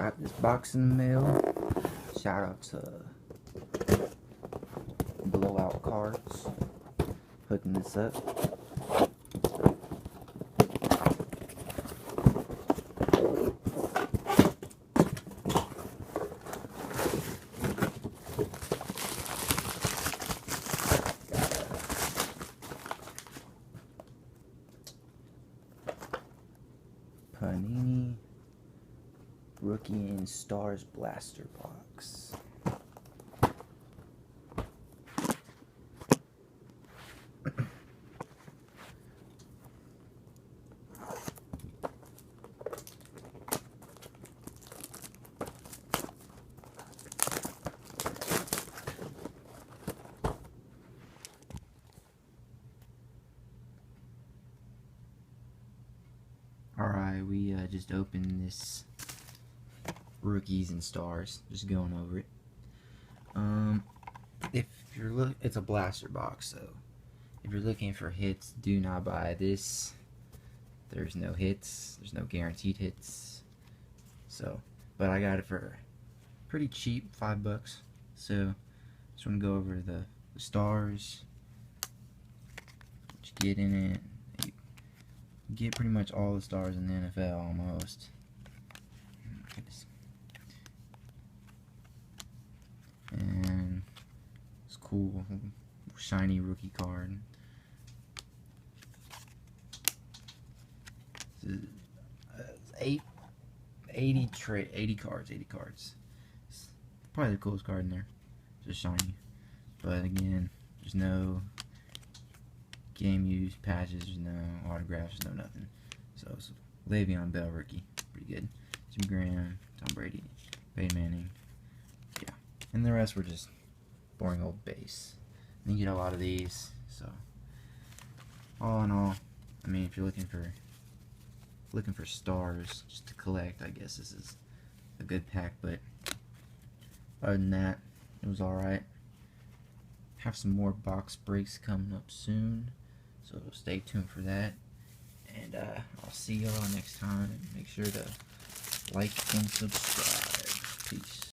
got this box in the mail. Shout out to Blowout Cards hooking this up. Panini Rookie and Stars Blaster Box. Alright, we just opened this Rookies and Stars, just going over it. If you're it's a blaster box, so if you're looking for hits, do not buy this. There's no hits, there's no guaranteed hits. So, but I got it for pretty cheap, $5. So, just want to go over the stars, what you get in it. You get pretty much all the stars in the NFL almost. And it's cool, shiny rookie card. It's 80 cards. It's probably the coolest card in there. Just shiny. But again, there's no game use patches, there's no autographs, there's no nothing. So it's Le'Veon Bell rookie, pretty good. Jim Graham, Tom Brady, Peyton Manning, yeah. And the rest were just boring old base. And you get a lot of these. So all in all, I mean, if you're looking for stars just to collect, I guess this is a good pack. But other than that, it was all right. Have some more box breaks coming up soon, so stay tuned for that. And I'll see y'all next time. Make sure to like and subscribe. Peace.